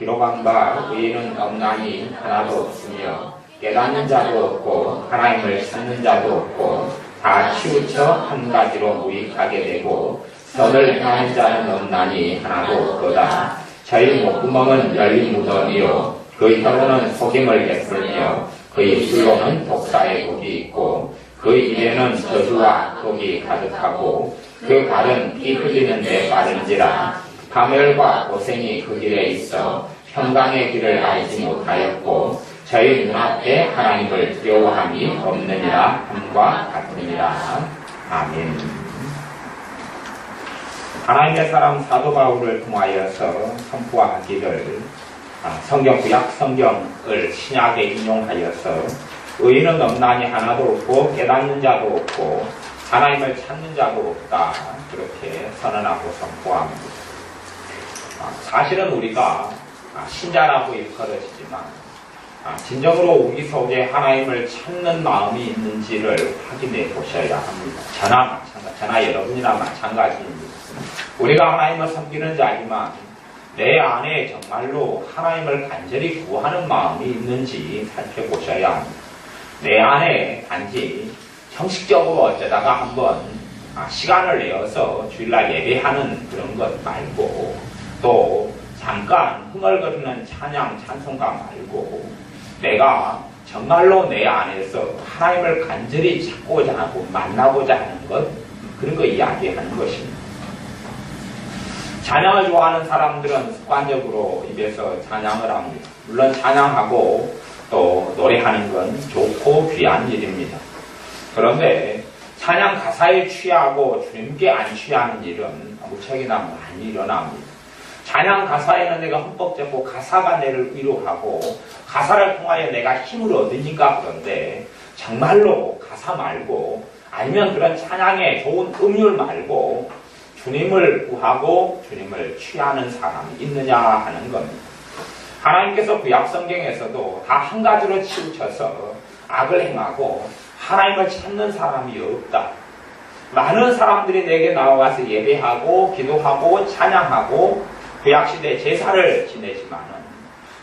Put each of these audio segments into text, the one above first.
기록한 바 의인은 없나니 하나도 없으며 깨닫는 자도 없고 하나님을 찾는 자도 없고 다 치우쳐 한 가지로 무익하게 되고 선을 행하는 자는 없나니 하나도 없도다. 저희 목구멍은 열린 무덤이요 그 혀로는 속임을 베풀며 그 입술로는 독사의 독이 있고 그 입에는 저주와 독이 가득하고 그 발은 피 흘리는 데 빠른지라. 파멸과 고생이 그 길에 있어 평강의 길을 알지 못하였고 저희 눈앞에 하나님을 두려워함이 없느니라 함과 같으니라. 아멘. 하나님의 사람 사도 바울을 통하여서 선포하기를 성경 구약 성경을 신약에 인용하여서 의인은 없나니 하나도 없고 깨닫는 자도 없고 하나님을 찾는 자도 없다 그렇게 선언하고 선포합니다. 사실은 우리가 신자라고 일컬어지지만 진정으로 우리 속에 하나님을 찾는 마음이 있는지를 확인해 보셔야 합니다. 저나 여러분이나 마찬가지입니다. 우리가 하나님을 섬기는 자지만 내 안에 정말로 하나님을 간절히 구하는 마음이 있는지 살펴보셔야 합니다. 내 안에 단지 형식적으로 어쩌다가 한번 시간을 내어서 주일날 예배하는 그런 것 말고 또 잠깐 흥얼거리는 찬양 찬송가 말고 내가 정말로 내 안에서 하나님을 간절히 찾고자 하고 만나고자 하는 것 그런 거 이야기하는 것입니다. 찬양을 좋아하는 사람들은 습관적으로 입에서 찬양을 합니다. 물론 찬양하고 또 노래하는 건 좋고 귀한 일입니다. 그런데 찬양 가사에 취하고 주님께 안 취하는 일은 무척이나 많이 일어납니다. 찬양 가사에는 내가 흠뻑 젖고 가사가 내를 위로하고 가사를 통하여 내가 힘을 얻으니까 그런데 정말로 가사 말고 아니면 그런 찬양의 좋은 음율 말고 주님을 구하고 주님을 취하는 사람이 있느냐 하는 겁니다. 하나님께서 구약 성경에서도 다 한 가지로 치우쳐서 악을 행하고 하나님을 찾는 사람이 없다. 많은 사람들이 내게 나와서 예배하고 기도하고 찬양하고 구약시대 제사를 지내지만은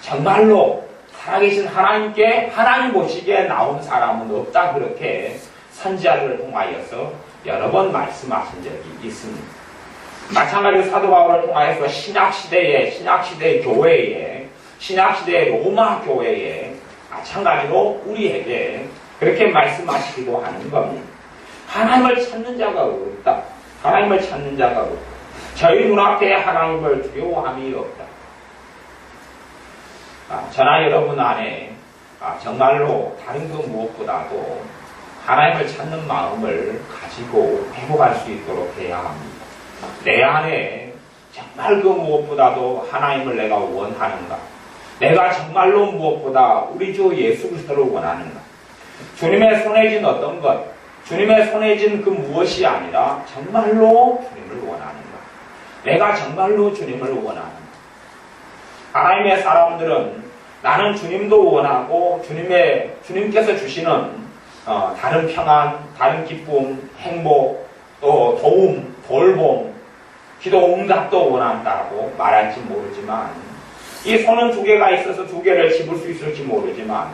정말로 살아계신 하나님께 하나님 보시기에 나온 사람은 없다 그렇게 선지자들을 통하여서 여러 번 말씀하신 적이 있습니다. 마찬가지로 사도 바울을 통하여서 신약시대의 교회에 신약시대의 로마 교회에 마찬가지로 우리에게 그렇게 말씀하시기도 하는 겁니다. 하나님을 찾는 자가 없다. 하나님을 찾는 자가 없다. 저희 눈앞에 하나님을 두려워함이 없다. 저나 여러분 안에 정말로 다른 그 무엇보다도 하나님을 찾는 마음을 가지고 회복할 수 있도록 해야 합니다. 내 안에 정말 그 무엇보다도 하나님을 내가 원하는가? 내가 정말로 무엇보다 우리 주 예수 그리스도를 원하는가? 주님의 손에 쥔 어떤 것, 주님의 손에 쥔 그 무엇이 아니라 정말로 주님을 원하는가? 내가 정말로 주님을 원하는가? 하나님의 사람들은 나는 주님도 원하고 주님께서 주시는 다른 평안, 다른 기쁨, 행복, 또 도움, 돌봄, 기도 응답도 원한다고 말할지 모르지만 이 손은 두 개가 있어서 두 개를 집을 수 있을지 모르지만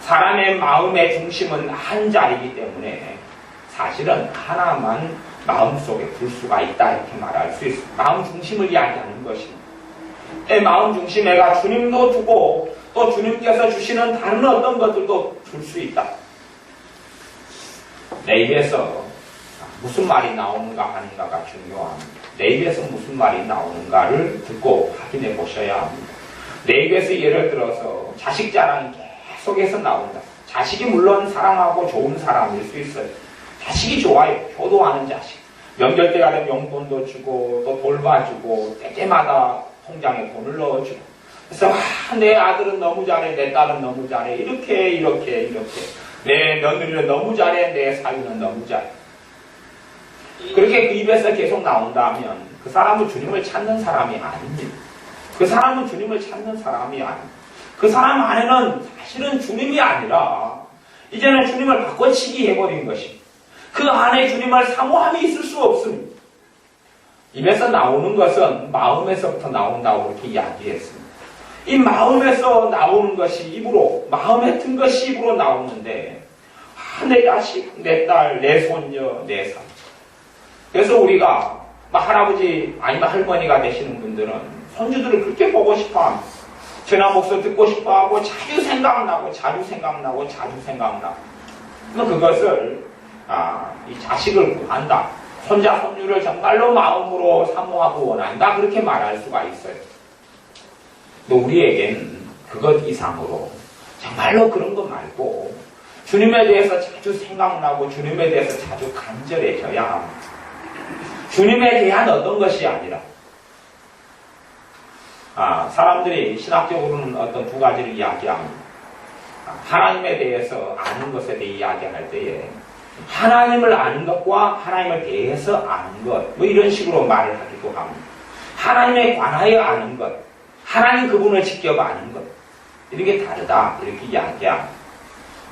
사람의 마음의 중심은 한 자리이기 때문에 사실은 하나만 마음속에 둘 수가 있다 이렇게 말할 수 있습니다. 마음 중심을 이야기하는 것입니다. 내 마음 중심에가 주님도 두고 또 주님께서 주시는 다른 어떤 것들도 둘 수 있다. 내 입에서 무슨 말이 나오는가 하는가가 중요합니다. 내 입에서 무슨 말이 나오는가를 듣고 확인해 보셔야 합니다. 내 입에서 예를 들어서 자식 자랑이 계속해서 나온다. 자식이 물론 사랑하고 좋은 사람일 수 있어요. 자식이 좋아요. 효도하는 자식. 명절 때가 되면 용돈도 주고 또 돌봐주고 때때마다 통장에 돈을 넣어주고 그래서 내 아들은 너무 잘해, 내 딸은 너무 잘해, 이렇게 내 며느리는 너무 잘해, 내 사위는 너무 잘해. 그렇게 그 입에서 계속 나온다면 그 사람은 주님을 찾는 사람이 아닙니다. 그 사람은 주님을 찾는 사람이 아닙니다. 그 사람 안에는 사실은 주님이 아니라 이제는 주님을 바꿔치기 해버린 것입니다. 그 안에 주님을 사모함이 있을 수 없습니다. 입에서 나오는 것은 마음에서부터 나온다고 이렇게 이야기했습니다. 이 마음에서 나오는 것이 입으로, 마음에 든 것이 입으로 나오는데, 내 자식, 내 딸, 내 손녀, 내 산. 그래서 우리가 할아버지 아니면 할머니가 되시는 분들은 손주들을 그렇게 보고 싶어 합니다. 전화 목소리 듣고 싶어 하고 자주 생각나고 그것을 이 자식을 구한다. 손자, 손주를 정말로 마음으로 사모하고 원한다. 그렇게 말할 수가 있어요. 또 우리에겐 그것 이상으로 정말로 그런 거 말고 주님에 대해서 자주 생각나고 주님에 대해서 자주 간절해져야 합니다. 주님에 대한 어떤 것이 아니라 사람들이 신학적으로는 어떤 두 가지를 이야기합니다. 하나님에 대해서 아는 것에 대해 이야기할 때에 하나님을 아는 것과 하나님을 대해서 아는 것, 뭐 이런 식으로 말을 하기도 합니다. 하나님에 관하여 아는 것, 하나님 그분을 직접 아는 것, 이런 게 다르다, 이렇게 이야기합니다.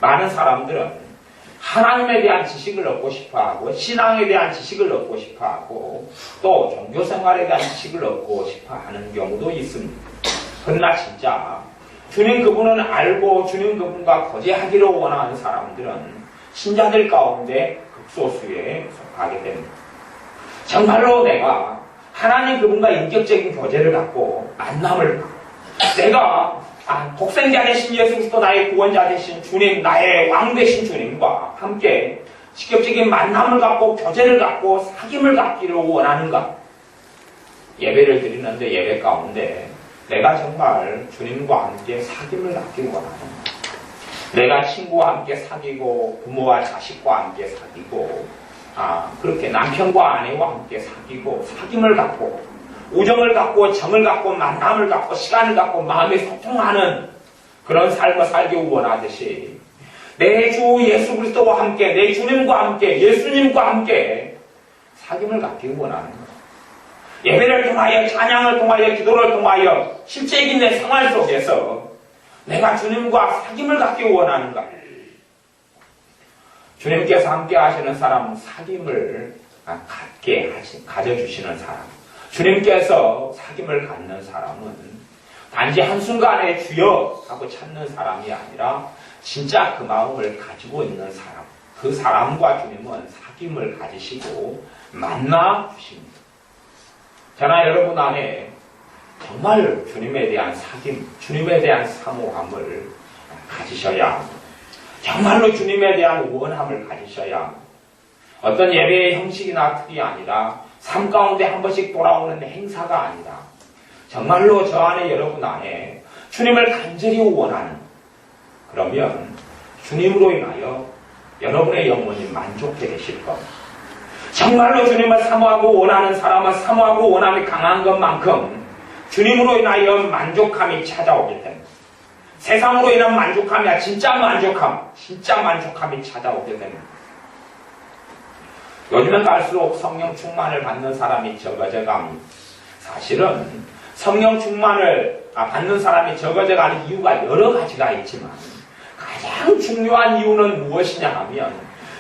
많은 사람들은 하나님에 대한 지식을 얻고 싶어하고 신앙에 대한 지식을 얻고 싶어하고 또 종교생활에 대한 지식을 얻고 싶어하는 경우도 있습니다. 그러나 진짜 주님 그분을 알고 주님 그분과 거제하기를 원하는 사람들은 신자들 가운데 극소수에 속하게 됩니다. 정말로 내가 하나님 그분과 인격적인 교제를 갖고 만남을 갖고 내가 독생자 되신 예수 그리스도 나의 구원자 되신 주님, 나의 왕 되신 주님과 함께 직접적인 만남을 갖고 교제를 갖고 사귐을 갖기를 원하는가? 예배를 드리는데 예배 가운데 내가 정말 주님과 함께 사귐을 갖기를 원하는가? 내가 친구와 함께 사귀고 부모와 자식과 함께 사귀고 그렇게 남편과 아내와 함께 사귀고 사귐을 갖고 우정을 갖고 정을 갖고 만남을 갖고 시간을 갖고 마음에 소통하는 그런 삶을 살기 원하듯이 내 주 예수 그리스도와 함께 내 주님과 함께 예수님과 함께 사귐을 갖기 원하는 거예요. 예배를 통하여 찬양을 통하여 기도를 통하여 실제적인 내 생활 속에서 내가 주님과 사귐을 갖기 원하는가? 주님께서 함께 하시는 사람은 사귐을 가져주시는 사람. 주님께서 사귐을 갖는 사람은 단지 한순간에 주여 하고 찾는 사람이 아니라 진짜 그 마음을 가지고 있는 사람. 그 사람과 주님은 사귐을 가지시고 만나 주십니다. 저나 여러분 안에 정말 주님에 대한 사귐, 주님에 대한 사모함을 가지셔야 합니다. 정말로 주님에 대한 원함을 가지셔야 합니다. 어떤 예배의 형식이나 틀이 아니라 삶 가운데 한 번씩 돌아오는 행사가 아니라 정말로 저 안에 여러분 안에 주님을 간절히 원하는 그러면 주님으로 인하여 여러분의 영혼이 만족해 되실 겁니다. 정말로 주님을 사모하고 원하는 사람은 사모하고 원함이 강한 것만큼 주님으로 인하여 만족함이 찾아오게 됩니다. 세상으로 인한 만족함이 아니라 진짜 만족함이 찾아오게 됩니다. 요즘엔 갈수록 성령 충만을 받는 사람이 적어져 갑니다. 사실은 성령 충만을 받는 사람이 적어져 가는 이유가 여러 가지가 있지만 가장 중요한 이유는 무엇이냐 하면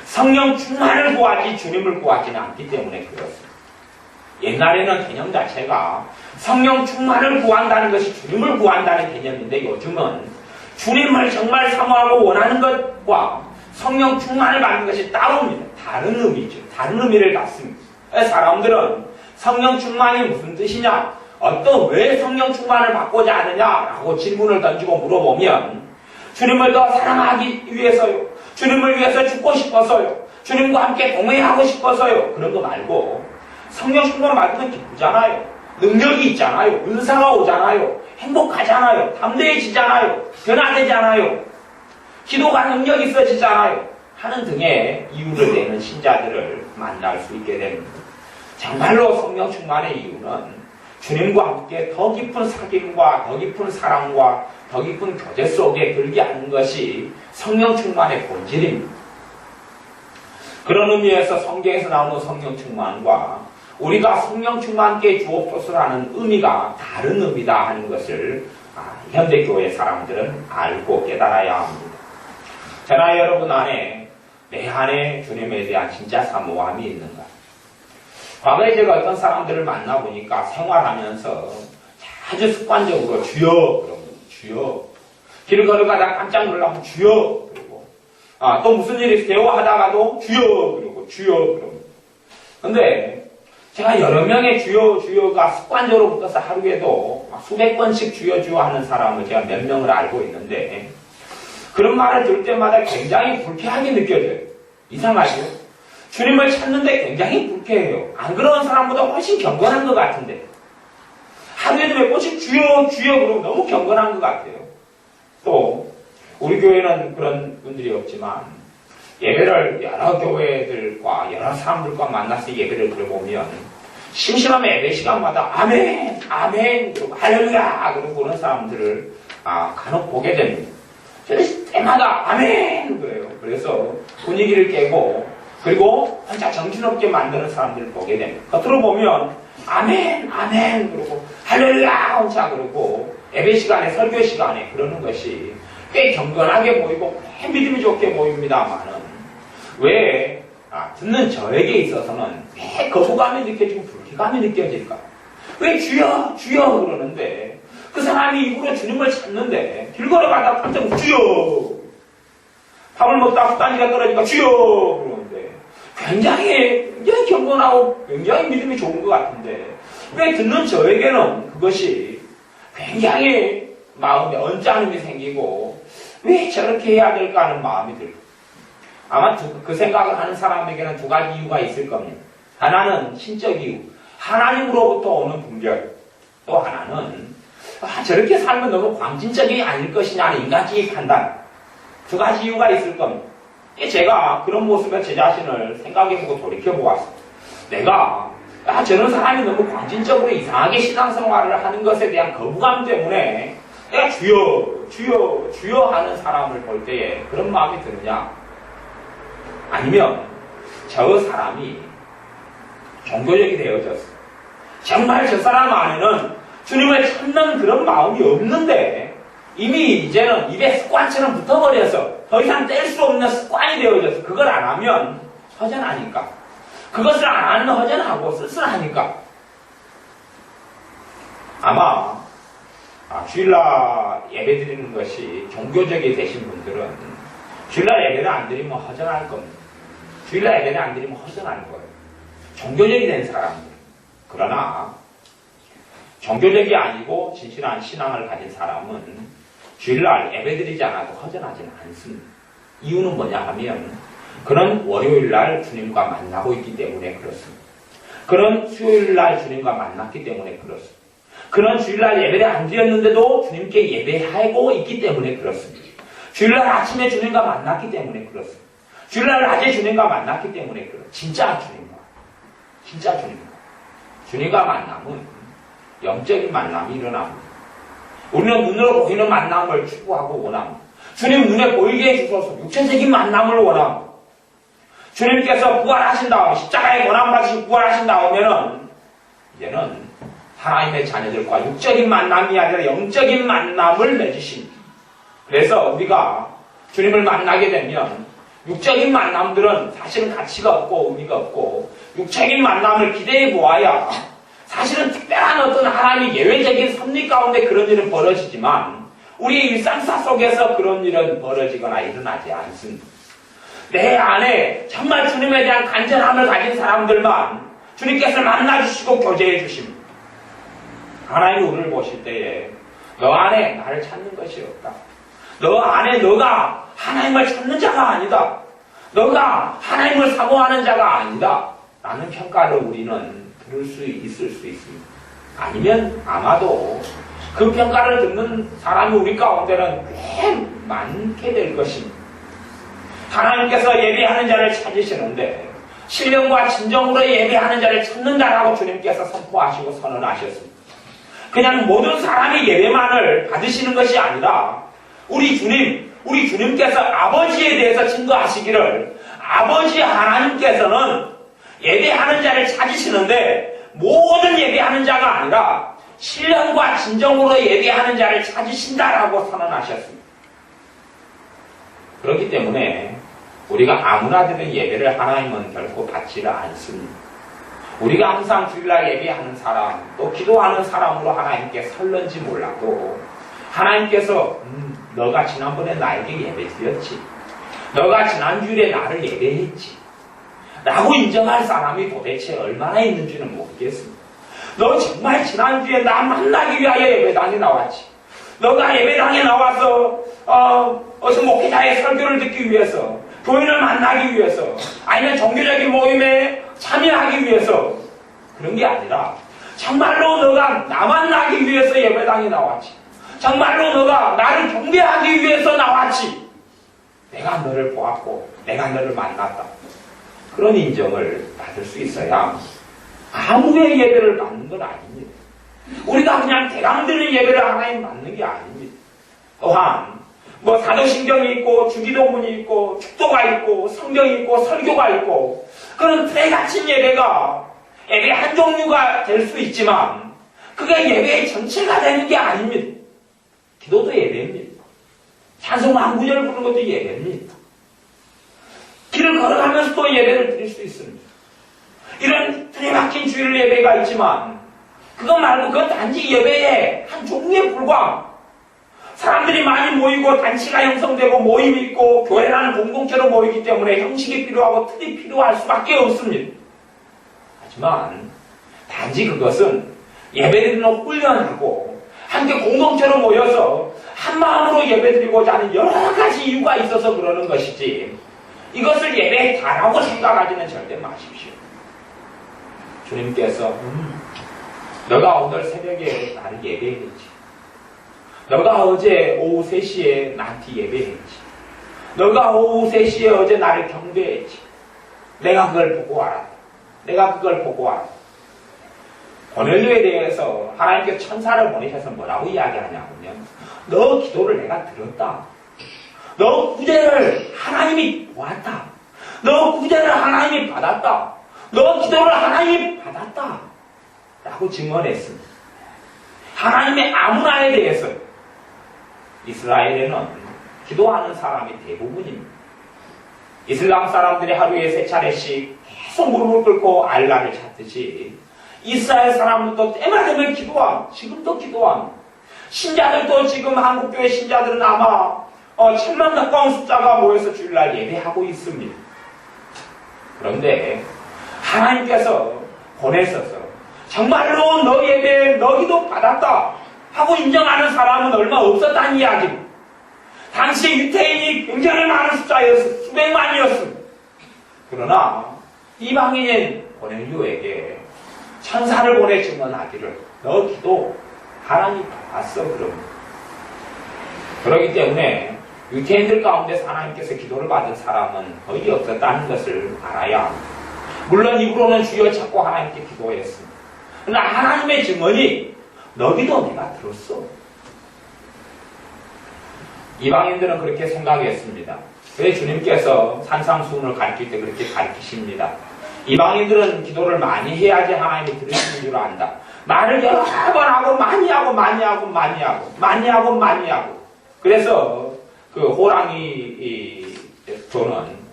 성령 충만을 구하지 주님을 구하지는 않기 때문에 그렇습니다. 옛날에는 개념 자체가 성령 충만을 구한다는 것이 주님을 구한다는 개념인데 요즘은 주님을 정말 사모하고 원하는 것과 성령 충만을 받는 것이 따로입니다. 다른 의미죠. 다른 의미를 갖습니다. 사람들은 성령 충만이 무슨 뜻이냐? 왜 성령 충만을 받고자 하느냐라고 질문을 던지고 물어보면 주님을 더 사랑하기 위해서요. 주님을 위해서 죽고 싶어서요. 주님과 함께 동행하고 싶어서요. 그런 거 말고 성령 충만 받으면 기쁘잖아요. 능력이 있잖아요. 은사가 오잖아요. 행복하잖아요. 담대해지잖아요. 변화되잖아요. 기도가 능력이 있어지잖아요. 하는 등의 이유를 내는 신자들을 만날 수 있게 됩니다. 정말로 성령 충만의 이유는 주님과 함께 더 깊은 사귐과 더 깊은 사랑과 더 깊은 교제 속에 들게 하는 것이 성령 충만의 본질입니다. 그런 의미에서 성경에서 나오는 성령 충만과 우리가 성령 충만께 주옵소서라는 의미가 다른 의미다 하는 것을 현대교회 사람들은 알고 깨달아야 합니다. 저나 여러분 안에 내 안에 주님에 대한 진짜 사모함이 있는가? 과거에 제가 어떤 사람들을 만나보니까 생활하면서 아주 습관적으로 주여 그럽니다. 주여. 길을 걸어가다가 깜짝 놀라면 주여. 그리고 또 무슨 일이 대화하다가도 주여. 그리고 주여. 그러고. 근데 제가 여러 명의 주여 주여가 습관적으로 붙어서 하루에도 수백 번씩 주여 주여 하는 사람을 제가 몇 명을 알고 있는데 그런 말을 들을 때마다 굉장히 불쾌하게 느껴져요. 이상하죠? 주님을 찾는데 굉장히 불쾌해요. 안 그런 사람보다 훨씬 경건한 것 같은데 하루에도 몇 번씩 주여 주여 그러면 너무 경건한 것 같아요. 또 우리 교회는 그런 분들이 없지만 예배를 여러 교회들과 여러 사람들과 만나서 예배를 들어보면 심심하면 예배 시간마다 아멘 아멘 그리고 할렐루야 그러고 그런 사람들을 간혹 보게 됩니다. 때마다 아멘 그래요. 그래서 분위기를 깨고 그리고 혼자 정신없게 만드는 사람들을 보게 됩니다. 겉으로 보면 아멘 아멘 그러고 할렐루야 혼자 그러고 예배 시간에 설교 시간에 그러는 것이 꽤 경건하게 보이고 꽤 믿음이 좋게 보입니다만은 왜 듣는 저에게 있어서는 왜 거부감이 느껴지고 불쾌감이 느껴질까? 왜 주여 주여 그러는데 그 사람이 입으로 주님을 찾는데 길 걸어가다가 깜짝 주여 밥을 먹다가 숟가락이 떨어지니까 주여 그러는데 굉장히 경건하고 굉장히 믿음이 좋은 것 같은데 왜 듣는 저에게는 그것이 굉장히 마음에 언짢음이 생기고 왜 저렇게 해야 될까 하는 마음이 들고 아마 그 생각을 하는 사람에게는 두 가지 이유가 있을 겁니다. 하나는 신적 이유, 하나님으로부터 오는 분별. 또 하나는 저렇게 살면 너무 광진적이 아닐 것이냐는 인간적인 판단. 두 가지 이유가 있을 겁니다. 제가 그런 모습에 제 자신을 생각해보고 돌이켜보았습니다. 내가 저런 사람이 너무 광진적으로 이상하게 신앙생활을 하는 것에 대한 거부감 때문에 내가 주여 주여 주여 하는 사람을 볼 때에 그런 마음이 드느냐? 아니면 저 사람이 종교적이 되어졌어. 정말 저 사람 안에는 주님을 찾는 그런 마음이 없는데 이미 이제는 입에 습관처럼 붙어버려서 더 이상 뗄 수 없는 습관이 되어져서 그걸 안 하면 허전하니까. 그것을 안 하면 허전하고 쓸쓸하니까. 아마 주일날 예배 드리는 것이 종교적이 되신 분들은 주일날 예배를 안 드리면 허전할 겁니다. 주일날 예배를 안 드리면 허전할 거예요. 종교적이 된 사람들. 그러나 종교적이 아니고 진실한 신앙을 가진 사람은 주일날 예배 드리지 않아도 허전하지는 않습니다. 이유는 뭐냐 하면 그는 월요일날 주님과 만나고 있기 때문에 그렇습니다. 그는 수요일날 주님과 만났기 때문에 그렇습니다. 그는 주일날 예배를 안 드렸는데도 주님께 예배하고 있기 때문에 그렇습니다. 주일날 아침에 주님과 만났기 때문에 그렇습니다. 주일날 낮에 주님과 만났기 때문에 그렇습니다. 진짜 주님과. 주님과 만남은 영적인 만남이 일어납니다. 우리는 눈으로 보이는 만남을 추구하고 원합니다. 주님 눈에 보이게 해주셔서 육체적인 만남을 원합니다. 주님께서 부활하신 다음에 십자가에 고난 받으시고 부활하신 다음에는 이제는 하나님의 자녀들과 육적인 만남이 아니라 영적인 만남을 맺으십니다. 그래서 우리가 주님을 만나게 되면 육적인 만남들은 사실은 가치가 없고 의미가 없고 육적인 만남을 기대해 보아야 사실은 특별한 어떤 하나님의 예외적인 섭리 가운데 그런 일은 벌어지지만 우리의 일상사 속에서 그런 일은 벌어지거나 일어나지 않습니다. 내 안에 정말 주님에 대한 간절함을 가진 사람들만 주님께서 만나주시고 교제해 주십니다. 하나님이 우리를 보실 때에 너 안에 나를 찾는 것이 없다. 너 안에 너가 하나님을 찾는 자가 아니다. 너가 하나님을 사모하는 자가 아니다. 라는 평가를 우리는 들을 수 있을 수 있습니다. 아니면 아마도 그 평가를 듣는 사람이 우리 가운데는 꽤 많게 될 것입니다. 하나님께서 예배하는 자를 찾으시는데 신령과 진정으로 예배하는 자를 찾는다라고 주님께서 선포하시고 선언하셨습니다. 그냥 모든 사람이 예배만을 받으시는 것이 아니라 우리 주님께서 아버지에 대해서 증거하시기를 아버지 하나님께서는 예배하는 자를 찾으시는데 모든 예배하는 자가 아니라 신령과 진정으로 예배하는 자를 찾으신다라고 선언하셨습니다. 그렇기 때문에 우리가 아무나 드는 예배를 하나님은 결코 받지를 않습니다. 우리가 항상 주일날 예배하는 사람, 또 기도하는 사람으로 하나님께 설는지 몰라도 하나님께서 너가 지난번에 나에게 예배 드렸지. 너가 지난 주일에 나를 예배했지. 라고 인정할 사람이 도대체 얼마나 있는지는 모르겠습니다. 너 정말 지난주에 나 만나기 위하여 예배당에 나왔지. 너가 예배당에 나와서 어서 목회자의 설교를 듣기 위해서, 교인을 만나기 위해서, 아니면 종교적인 모임에 참여하기 위해서 그런 게 아니라 정말로 너가 나 만나기 위해서 예배당에 나왔지. 정말로 너가 나를 경배하기 위해서 나왔지. 내가 너를 보았고 내가 너를 만났다. 그런 인정을 받을 수 있어야 아무의 예배를 받는 건 아닙니다. 우리가 그냥 대강 드는 예배를 하나님 받는 게 아닙니다. 또한 사도신경이 있고 주기도문이 있고 축도가 있고 성경이 있고 설교가 있고 그런 틀에 갇힌 예배가 예배 한 종류가 될 수 있지만 그게 예배의 전체가 되는 게 아닙니다. 기도도 예배입니다. 찬송 한 구절 부르는 것도 예배입니다. 길을 걸어가면서도 예배를 드릴 수 있습니다. 이런 틀에 박힌 주일 예배가 있지만 그것 말고 그건 단지 예배의 한 종류에 불과합니다. 사람들이 많이 모이고 단체가 형성되고 모임이 있고 교회라는 공동체로 모이기 때문에 형식이 필요하고 틀이 필요할 수밖에 없습니다. 하지만 단지 그것은 예배드리는 훈련하고 함께 공동체로 모여서 한 마음으로 예배드리고자 하는 여러 가지 이유가 있어서 그러는 것이지 이것을 예배의 다라고 생각하지는 절대 마십시오. 주님께서 너가 오늘 새벽에 나를 예배했지. 너가 어제 오후 3시에 나한테 예배했지. 너가 오후 3시에 어제 나를 경배했지. 내가 그걸 보고 와라. 내가 그걸 보고 와라. 고넬료에 대해서 하나님께서 천사를 보내셔서 뭐라고 이야기하냐면요. 너 기도를 내가 들었다. 너 구제를 하나님이 보았다. 너 구제를 하나님이 받았다. 너 기도를 하나님이 받았다. 라고 증언했습니다. 하나님의 아무나에 대해서 이스라엘에는 기도하는 사람이 대부분입니다. 이슬람 사람들이 하루에 3차례씩 계속 무릎을 꿇고 알라를 찾듯이 이스라엘 사람들도 때마다 되면 기도함. 지금도 기도함. 신자들도 지금 한국교회 신자들은 아마 1000만 가까운 숫자가 모여서 주일날 예배하고 있습니다. 그런데 하나님께서 보내셔서 정말로 너 예배, 너 기도 받았다 하고 인정하는 사람은 얼마 없었다는 이야기입니다. 당시에 유태인이 굉장히 많은 숫자였습니다. 수백만이었습니다. 그러나 이방인인 고넬료에게 천사를 보내 증언하기를 너 기도 하나님 봤어 그러면. 그렇기 때문에 유태인들 가운데서 하나님께서 기도를 받은 사람은 거의 없었다는 것을 알아야 합니다. 물론 입으로는 주여 찾고 하나님께 기도했습니다. 그러나 하나님의 증언이 너 기도 내가 들었어. 이방인들은 그렇게 생각했습니다. 그래서 주님께서 산상수훈을 가르칠 때 그렇게 가르치십니다. 이방인들은 기도를 많이 해야지 하나님이 들으시는 줄 안다. 말을 여러 번 하고 많이 하고 많이 하고 많이 하고 많이 하고 많이 하고. 그래서 그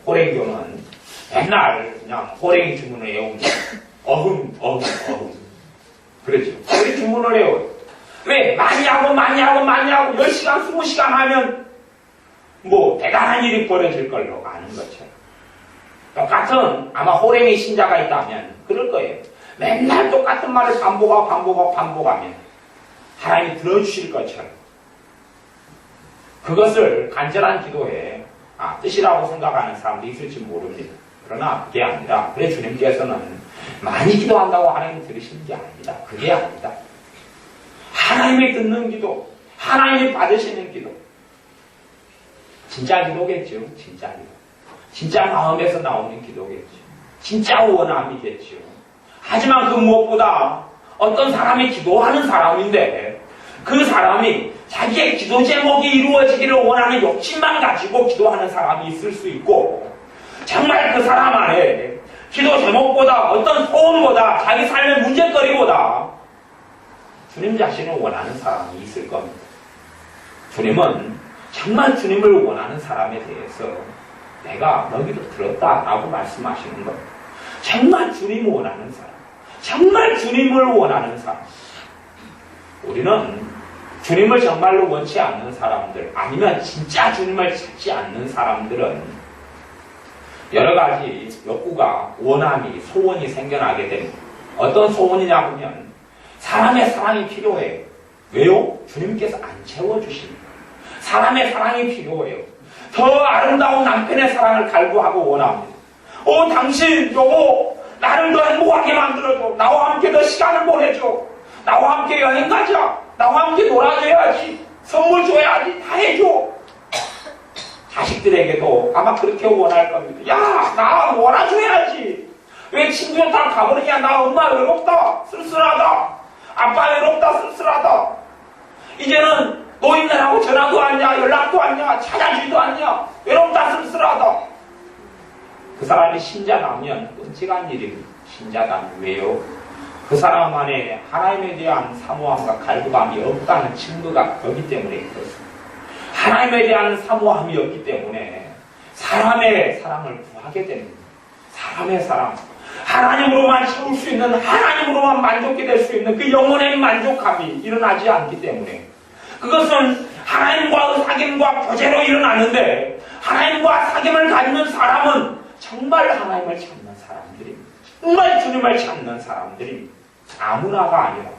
호랭이교는 맨날 그냥 호랭이 주문을 외웁니다. 어흥. 그렇죠. 왜 주문을 외워요? 왜? 많이 하고 많이 하고 많이 하고 10시간 20시간 하면 대단한 일이 벌어질 걸로 아는 것처럼. 똑같은 아마 호랭이 신자가 있다면 그럴 거예요. 맨날 똑같은 말을 반복하면 하나님이 들어주실 것처럼. 그것을 간절한 기도의 뜻이라고 생각하는 사람도 있을지 모릅니다. 그러나 그게 아니라 그래 주님께서는 많이 기도한다고 하나님이 들으시는 게 아닙니다. 그게 아니다. 하나님이 듣는 기도, 하나님이 받으시는 기도. 진짜 기도겠죠. 진짜 기도. 진짜 마음에서 나오는 기도겠죠. 진짜 원함이겠죠. 하지만 그 무엇보다 어떤 사람이 기도하는 사람인데 그 사람이 자기의 기도 제목이 이루어지기를 원하는 욕심만 가지고 기도하는 사람이 있을 수 있고 정말 그 사람 안에 기도 제목보다 어떤 소원보다 자기 삶의 문제거리보다 주님 자신을 원하는 사람이 있을 겁니다. 주님은 정말 주님을 원하는 사람에 대해서 내가 너희도 들었다라고 말씀하시는 겁니다. 정말 주님을 원하는 사람, 정말 주님을 원하는 사람. 우리는 주님을 정말로 원치 않는 사람들, 아니면 진짜 주님을 찾지 않는 사람들은 여러 가지 욕구가, 원함이, 소원이 생겨나게 됩니다. 어떤 소원이냐 하면 사람의 사랑이 필요해요. 왜요? 주님께서 안 채워주십니다. 사람의 사랑이 필요해요. 더 아름다운 남편의 사랑을 갈구하고 원합니다. 당신 여보 나를 더 행복하게 만들어줘. 나와 함께 더 시간을 보내줘. 나와 함께 여행 가자. 나와 함께 놀아줘야지. 선물 줘야지. 다 해줘. 자식들에게도 아마 그렇게 원할 겁니다. 야, 나 놀아줘야지. 왜 친구들 다 가버리냐. 나 엄마 외롭다. 쓸쓸하다. 아빠 외롭다. 쓸쓸하다. 이제는 노인네하고 전화도 왔냐. 연락도 왔냐. 찾아주지도 않냐. 외롭다. 쓸쓸하다. 그 사람이 신자라면 끔찍한 일입니다. 신자라면. 왜요? 그 사람 안에 하나님에 대한 사모함과 갈구함이 없다는 증거가 없기 때문에 그렇습니다. 하나님에 대한 사모함이 없기 때문에 사람의 사랑을 구하게 됩니다. 사람의 사랑. 하나님으로만 채울 수 있는, 하나님으로만 만족이 될 수 있는 그 영혼의 만족함이 일어나지 않기 때문에 그것은 하나님과의 사귐과 교제로 일어나는데 하나님과 사귐을 가지는 사람은 정말 하나님을 찾는 사람들입니다. 정말 주님을 찾는 사람들입니다. 아무나가 아니라,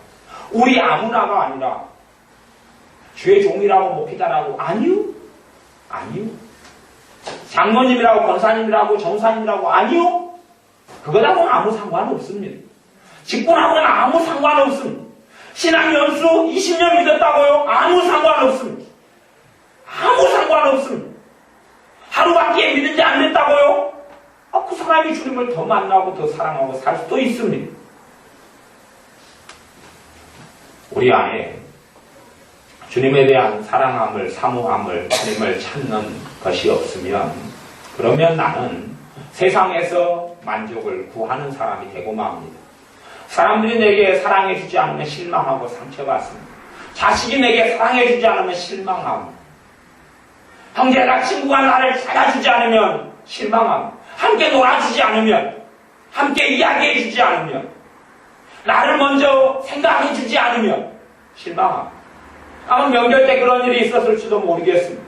우리 아무나가 아니라 주의 종이라고 목회자라고 아니요. 장로님이라고 권사님이라고 정사님이라고 아니요. 그거하고는 아무 상관없습니다. 직분하고는 아무 상관없습니다. 신앙 연수 20년 믿었다고요? 아무 상관없습니다. 아무 상관없습니다. 하루밖에 믿은지 안 됐다고요? 그 사람이 주님을 더 만나고 더 사랑하고 살 수도 있습니다. 우리 안에 주님에 대한 사랑함을, 사모함을, 주님을 찾는 것이 없으면 그러면 나는 세상에서 만족을 구하는 사람이 되고 맙니다. 사람들이 내게 사랑해주지 않으면 실망하고 상처받습니다. 자식이 내게 사랑해주지 않으면 실망하고, 형제나 친구가 나를 찾아주지 않으면 실망하고, 함께 놀아주지 않으면, 함께 이야기해주지 않으면, 나를 먼저 생각해주지 않으면 실망하고. 아마 명절 때 그런 일이 있었을지도 모르겠습니다.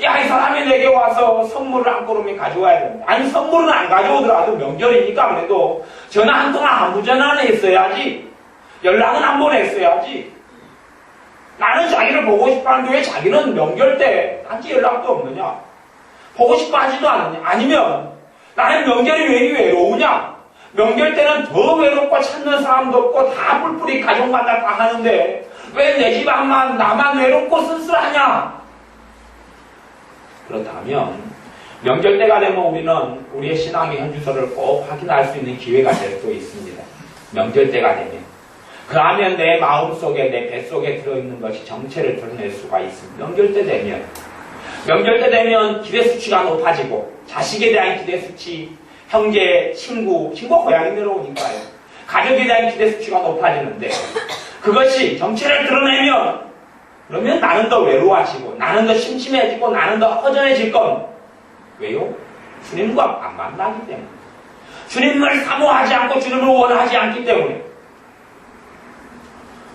야, 이 사람이 내게 와서 선물을 한 꼬름이 가져와야 된다. 아니, 선물은 안 가져오더라도 명절이니까 그래도 전화 한 통 아무 전화는 했어야지. 연락은 한 번 했어야지. 나는 자기를 보고 싶어 하는데 왜 자기는 명절 때 단지 연락도 없느냐? 보고 싶어 하지도 않느냐? 아니면 나는 명절이 왜 이리 외로우냐? 명절 때는 더 외롭고 찾는 사람도 없고 다 뿔뿔이 가족 만나 다 하는데 왜 내 집안만 나만 외롭고 쓸쓸하냐? 그렇다면 명절 때가 되면 우리는 우리의 신앙의 현주소를 꼭 확인할 수 있는 기회가 될 수 있습니다. 명절 때가 되면 그러면 내 마음속에, 내 뱃속에 들어있는 것이 정체를 드러낼 수가 있습니다. 명절 때 되면 기대 수치가 높아지고 자식에 대한 기대 수치, 형제, 친구가 고향에 내려오니까요. 가족에 대한 기대 수치가 높아지는데 그것이 정체를 드러내면 그러면 나는 더 외로워지고 나는 더 심심해지고 나는 더 허전해질 건 왜요? 주님과 안 만나기 때문에. 주님을 사모하지 않고 주님을 원하지 않기 때문에.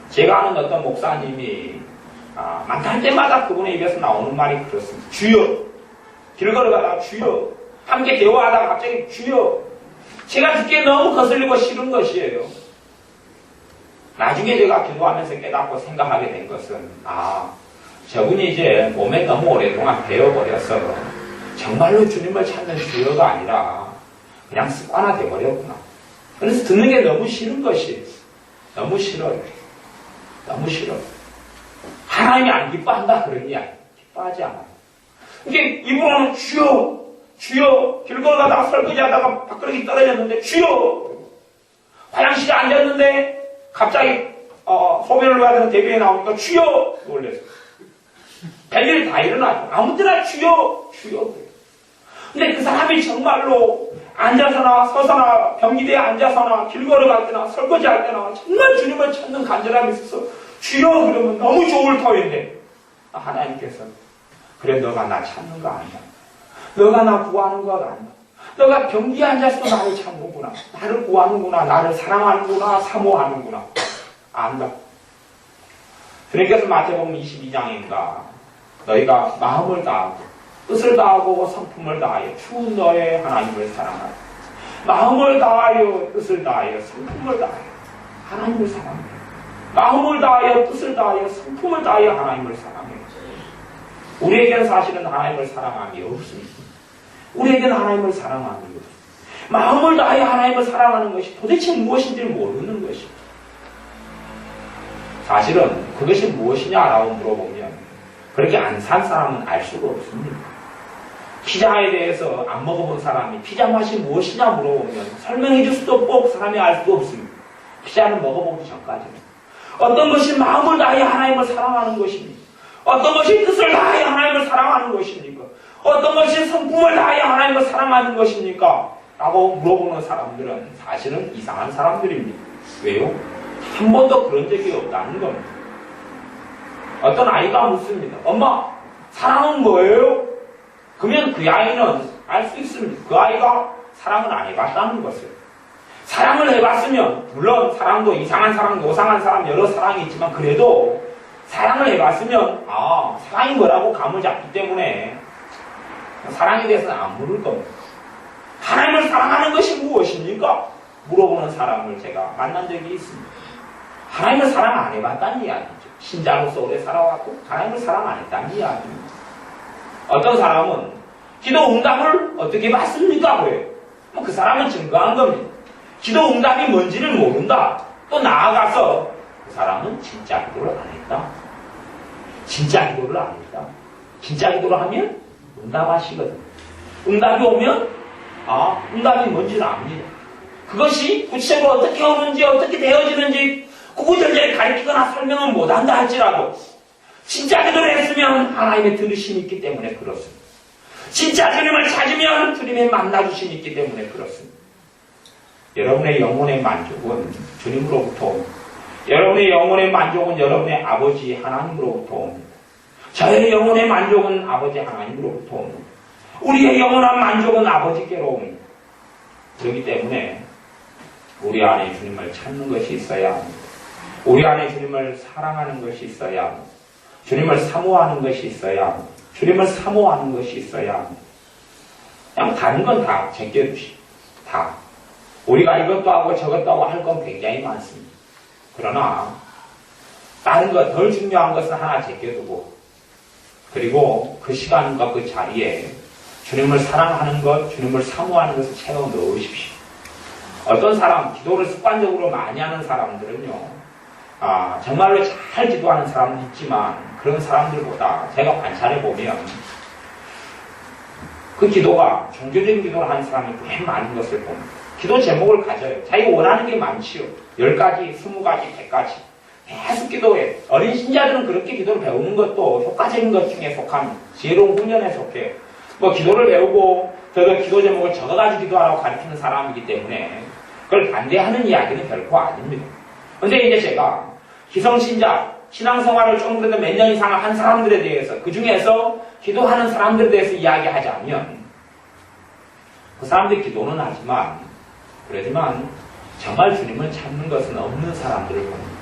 제가 아는 어떤 목사님이 만날 때마다 그분의 입에서 나오는 말이 그렇습니다. 주여. 길 걸어가다가 주여. 함께 대화하다가 갑자기 주여. 제가 듣기에 너무 거슬리고 싫은 것이에요. 나중에 제가 기도하면서 깨닫고 생각하게 된 것은 저분이 이제 몸에 너무 오랫동안 배워버려서 정말로 주님을 찾는 주여가 아니라 그냥 습관화 돼버렸구나. 그래서 듣는 게 너무 싫은 것이 너무 싫어요. 너무 싫어요. 하나님이 안 기뻐한다 그러냐? 기뻐하지 않아요. 이게 입으로는 주여 주여. 길 걸어가다가 설거지하다가 밥그릇이 떨어졌는데 주여. 화장실에 앉았는데 갑자기 소변을 놓아야 되는 대변이 나오니까 주여 놀랬어. 별일이 다 일어나죠. 아무 때나 주여 주여. 근데 그 사람이 정말로 앉아서나 서서나 변기대에 앉아서나 길 걸어갈 때나 설거지할 때나 정말 주님을 찾는 간절함이 있어서 주여 그러면 너무 좋을 터인데 하나님께서 그래 너가 나 찾는 거 아니야. 너가 나 구하는 거 아니야. 너가 변기에 앉아서도 나를 찾는구나. 나를 구하는구나. 나를 사랑하는구나. 사모하는구나. 안다. 주님께서 마태복음 22장인가 너희가 마음을 다하고 뜻을 다하고 성품을 다하여 주 너의 하나님을 사랑하라. 마음을 다하여 뜻을 다하여 성품을 다하여 하나님을 사랑하라. 마음을 다하여 뜻을 다하여 성품을 다하여 하나님을 사랑해요. 우리에게는 사실은 하나님을 사랑함이 없습니다. 우리에게는 하나님을 사랑함이 없습니다. 마음을 다하여 하나님을 사랑하는 것이 도대체 무엇인지를 모르는 것입니다. 사실은 그것이 무엇이냐라고 물어보면 그렇게 안 산 사람은 알 수가 없습니다. 피자에 대해서 안 먹어본 사람이 피자 맛이 무엇이냐 물어보면 설명해 줄 수도 없고 그 사람이 알 수도 없습니다. 피자는 먹어보기 전까지는. 어떤 것이 마음을 다하여 하나님을 사랑하는 것입니까? 어떤 것이 뜻을 다하여 하나님을 사랑하는 것입니까? 어떤 것이 성품을 다하여 하나님을 사랑하는 것입니까? 라고 물어보는 사람들은 사실은 이상한 사람들입니다. 왜요? 한 번도 그런 적이 없다는 겁니다. 어떤 아이가 묻습니다. 엄마, 사랑은 뭐예요? 그러면 그 아이는 알 수 있습니다. 그 아이가 사랑을 안 해봤다는 것을. 사랑을 해봤으면, 물론 사랑도 이상한 사랑, 노상한 사람, 여러 사랑이 있지만 그래도 사랑을 해봤으면 사랑이 뭐라고 감을 잡기 때문에 사랑에 대해서는 안 물을 겁니다. 하나님을 사랑하는 것이 무엇입니까? 물어보는 사람을 제가 만난 적이 있습니다. 하나님을 사랑 안 해봤다는 이야기죠. 신자로서 오래 살아왔고 하나님을 사랑 안 했다는 이야기입니다. 어떤 사람은 기도 응답을 어떻게 받습니까? 그래요. 그 사람은 증거한 겁니다. 기도 응답이 뭔지를 모른다. 또 나아가서 그 사람은 진짜 기도를 안 했다. 진짜 기도를 안 했다. 진짜 기도를 하면 응답하시거든. 응답이 오면 응답이 뭔지를 압니다. 그것이 구체적으로 어떻게 오는지 어떻게 되어지는지 구구절절 가르치거나 설명은 못한다 할지라도 진짜 기도를 했으면 하나님의 들으심이 있기 때문에 그렇습니다. 진짜 주님을 찾으면 주님의 만나주심이 있기 때문에 그렇습니다. 여러분의 영혼의 만족은 주님으로부터 옵니다. 여러분의 영혼의 만족은 여러분의 아버지 하나님으로부터 옵니다. 저의 영혼의 만족은 아버지 하나님으로부터 옵니다. 우리의 영원한 만족은 아버지께로 옵니다. 그렇기 때문에 우리 안에 주님을 찾는 것이 있어야 합니다. 우리 안에 주님을 사랑하는 것이 있어야 합니다. 주님을 사모하는 것이 있어야 합니다. 주님을 사모하는 것이 있어야 합니다. 그냥 다른 건 다 제껴두시오. 다. 우리가 이것도 하고 저것도 하고 할 건 굉장히 많습니다. 그러나 다른 것 덜 중요한 것은 하나 제껴두고 그리고 그 시간과 그 자리에 주님을 사랑하는 것, 주님을 사모하는 것을 채워 넣으십시오. 어떤 사람, 기도를 습관적으로 많이 하는 사람들은요, 정말로 잘 기도하는 사람도 있지만 그런 사람들보다 제가 관찰해보면 그 기도가 종교적인 기도를 하는 사람이 꽤 많은 것을 봅니다. 기도 제목을 가져요. 자기가 원하는 게 많지요. 10가지, 20가지, 100가지. 계속 기도해. 어린 신자들은 그렇게 기도를 배우는 것도 효과적인 것 중에 속합니다. 지혜로운 훈련에 속해요. 기도를 배우고 저도 기도 제목을 적어가지고 기도하라고 가르치는 사람이기 때문에 그걸 반대하는 이야기는 결코 아닙니다. 근데 이제 제가 기성신자, 신앙생활을 좀 그래도 몇 년 이상 한 사람들에 대해서 그 중에서 기도하는 사람들에 대해서 이야기하자면 그 사람들이 기도는 하지만 그러지만 정말 주님을 찾는 것은 없는 사람들을 봅니다.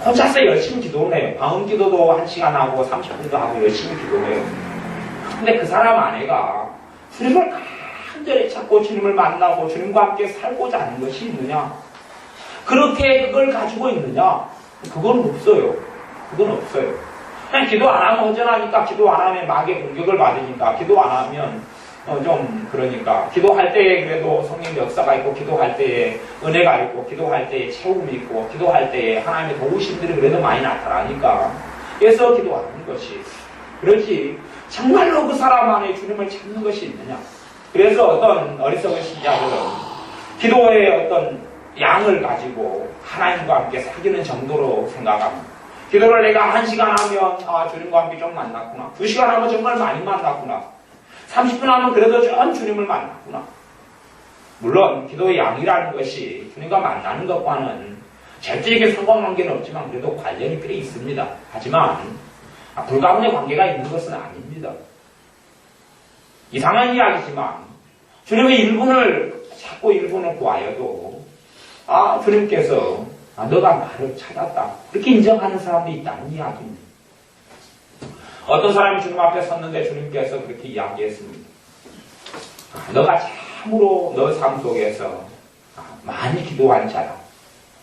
혼자서 열심히 기도를 해요. 방언 기도도 1시간 하고 30분도 하고 열심히 기도를 해요. 근데 그 사람 아내가 주님을 간절히 찾고 주님을 만나고 주님과 함께 살고자 하는 것이 있느냐? 그렇게 그걸 가지고 있느냐? 그건 없어요. 그건 없어요. 그냥 기도 안 하면 허전하니까 기도 안 하면 마귀의 공격을 받으니까 기도 안 하면 그러니까 기도할 때에 그래도 성령의 역사가 있고 기도할 때에 은혜가 있고 기도할 때에 채움이 있고 기도할 때에 하나님의 도우심들이 그래도 많이 나타나니까 그래서 기도하는 것이 그렇지 정말로 그 사람 안에 주님을 찾는 것이 있느냐. 그래서 어떤 어리석은 신자들은 기도의 어떤 양을 가지고 하나님과 함께 사귀는 정도로 생각합니다. 기도를 내가 1시간 하면 주님과 함께 좀 만났구나. 2시간 하면 정말 많이 만났구나. 30분 하면 그래도 좀 주님을 만났구나. 물론 기도의 양이라는 것이 주님과 만나는 것과는 절대적인 상관관계는 없지만 그래도 관련이 꽤 있습니다. 하지만 불가분의 관계가 있는 것은 아닙니다. 이상한 이야기지만 주님의 1분을 찾고 1분을 구하여도 주님께서 너가 나를 찾았다. 그렇게 인정하는 사람도 있다는 이야기입니다. 어떤 사람이 주님 앞에 섰는데 주님께서 그렇게 이야기했습니다. 너가 참으로 너 삶 속에서 많이 기도한 자다.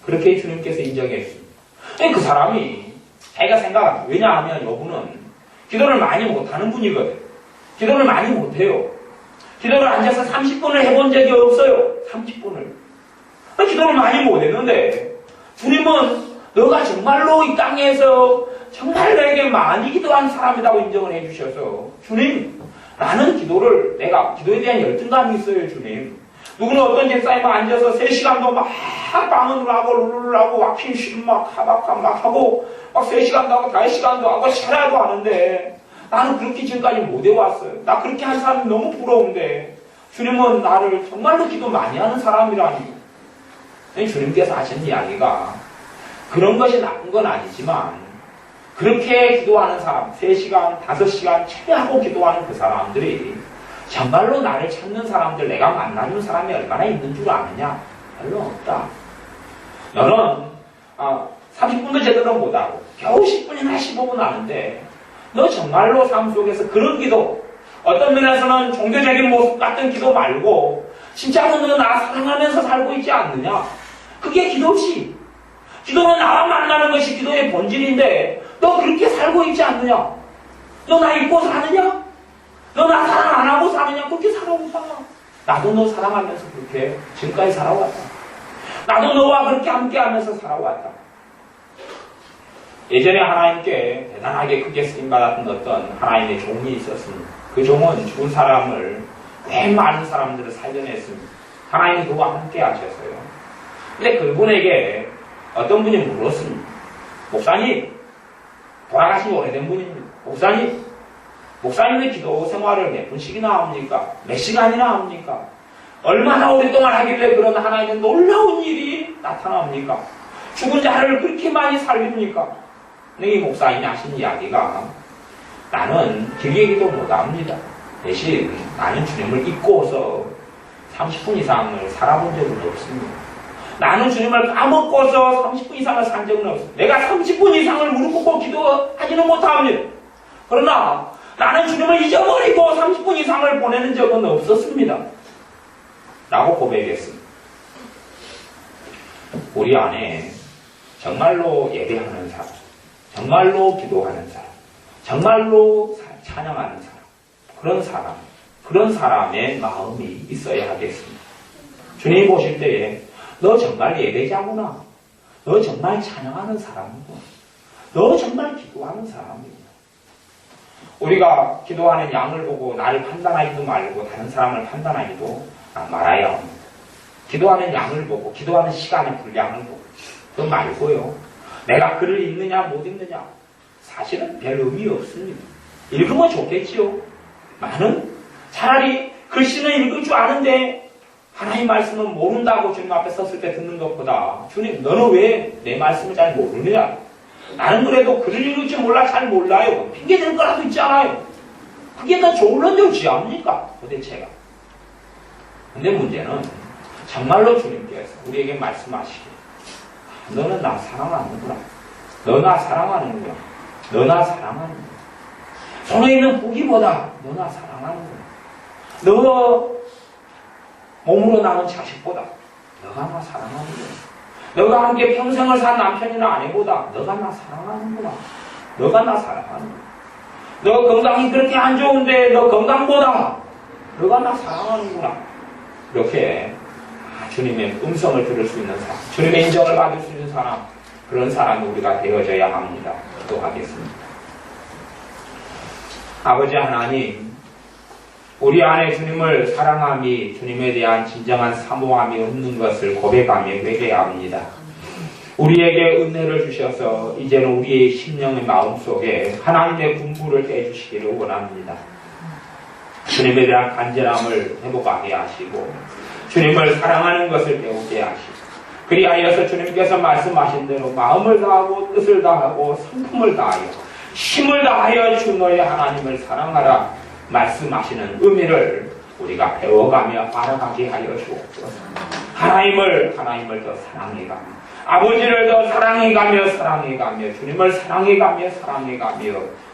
그렇게 주님께서 인정했습니다. 그 사람이 자기가 생각합니다. 왜냐하면 이분은 기도를 많이 못하는 분이거든. 기도를 많이 못해요. 기도를 앉아서 30분을 해본 적이 없어요. 30분을. 기도를 많이 못했는데 주님은 너가 정말로 이 땅에서 정말 내게 많이 기도한 사람이라고 인정을 해주셔서 주님, 나는 내가 기도에 대한 열등감이 있어요, 주님. 누구는 어떤 집사님 앉아서 3시간도 막 방언을 하고 룰을 하고 왁킹 막 하박함 막 하고 막 3시간도 하고 5시간도 하고 샤라도 하는데 나는 그렇게 지금까지 못 해왔어요. 나 그렇게 한 사람이 너무 부러운데 주님은 나를 정말로 기도 많이 하는 사람이라니. 주님께서 하신 이야기가 그런 것이 나쁜 건 아니지만 그렇게 기도하는 사람, 3시간, 5시간 최대하고 기도하는 그 사람들이 정말로 나를 찾는 사람들, 내가 만나는 사람이 얼마나 있는 줄 아느냐? 별로 없다. 너는 30분도 제대로 못하고 겨우 10분이나 15분 하는데 너 정말로 삶 속에서 그런 기도, 어떤 면에서는 종교적인 모습 같은 기도 말고 진짜로 너 나 사랑하면서 살고 있지 않느냐? 그게 기도지. 기도는 나와 만나는 것이 기도의 본질인데 너 그렇게 살고 있지 않느냐? 너 나 잊고 사느냐? 너 나 사랑 안 하고 사느냐? 그렇게 살아오고 살아. 나도 너 사랑하면서 그렇게 지금까지 살아왔다. 나도 너와 그렇게 함께하면서 살아왔다. 예전에 하나님께 대단하게 크게 쓰임받았던 어떤 하나님의 종이 있었습니다. 그 종은 죽은 사람을 꽤 많은 사람들을 살려냈습니다. 하나님이 그와 함께 하셔서요. 근데 그분에게 어떤 분이 물었습니다. 목사님, 돌아가신 오래된 분입니다. 목사님의 기도 생활을 몇 분씩이나 합니까? 몇 시간이나 합니까? 얼마나 오랫동안 하길래 그런 하나님의 놀라운 일이 나타납니까? 죽은 자를 그렇게 많이 살립니까? 근데 이 목사님이 하신 이야기가 나는 길게 기도 못합니다. 대신 나는 주님을 잊고서 30분 이상을 살아본 적은 없습니다. 나는 주님을 까먹고서 30분 이상을 산 적은 없습니다. 내가 30분 이상을 무릎 꿇고 기도하지는 못합니다. 그러나 나는 주님을 잊어버리고 30분 이상을 보내는 적은 없었습니다. 라고 고백했습니다. 우리 안에 정말로 예배하는 사람, 정말로 기도하는 사람, 정말로 찬양하는 사람, 그런 사람의 마음이 있어야 하겠습니다. 주님이 보실 때에 너 정말 예배자구나. 너 정말 찬양하는 사람이구나. 너 정말 기도하는 사람이구나. 우리가 기도하는 양을 보고 나를 판단하기도 말고 다른 사람을 판단하기도 말아야 합니다. 기도하는 양을 보고 기도하는 시간의 분량을 보고 그거 말고요. 내가 글을 읽느냐 못 읽느냐 사실은 별 의미 없습니다. 읽으면 좋겠지요. 나는 차라리 글씨는 읽을 줄 아는데 하나님 말씀은 모른다고 주님 앞에 섰을 때 듣는 것보다 주님 너는 왜 내 말씀을 잘 모르느냐? 나는 그래도 글을 읽을 줄 몰라 잘 몰라요. 핑계댈 거라도 있잖아요. 그게 더 좋을런지 않습니까? 도대체가. 근데 문제는 정말로 주님께서 우리에게 말씀하시길 너는 나 사랑하는구나. 너 나 사랑하는구나. 너 나 사랑하는구나. 손에 있는 고기보다 너 나 사랑하는구나. 너 몸으로 낳은 자식보다 너가 나 사랑하는구나. 너가 함께 평생을 산 남편이나 아내보다 너가 나 사랑하는구나. 너가 나 사랑하는구나. 너 건강이 그렇게 안 좋은데 너 건강보다 너가 나 사랑하는구나. 이렇게 주님의 음성을 들을 수 있는 사람, 주님의 인정을 받을 수 있는 사람, 그런 사람이 우리가 되어져야 합니다. 기도하겠습니다. 아버지 하나님, 우리 안에 주님을 사랑함이 주님에 대한 진정한 사모함이 없는 것을 고백하며 회개합니다. 우리에게 은혜를 주셔서 이제는 우리의 심령의 마음속에 하나님의 분부를 떼주시기를 원합니다. 주님에 대한 간절함을 회복하게 하시고 주님을 사랑하는 것을 배우게 하시고 그리하여서 주님께서 말씀하신 대로 마음을 다하고 뜻을 다하고 성품을 다하여 힘을 다하여 주 너의 하나님을 사랑하라 말씀하시는 의미를 우리가 배워가며 알아가게 하여 주옵소서. 하나님을 더 사랑해가며 아버지를 더 사랑해가며 주님을 사랑해가며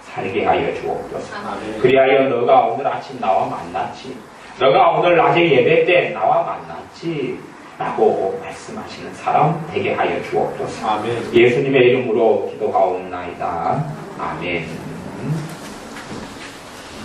살게 하여 주옵소서. 그리하여 너가 오늘 아침 나와 만났지, 너가 오늘 낮에 예배 때 나와 만났지 라고 말씀하시는 사람 되게 하여 주옵소서. 아멘. 예수님의 이름으로 기도하옵나이다. 아멘.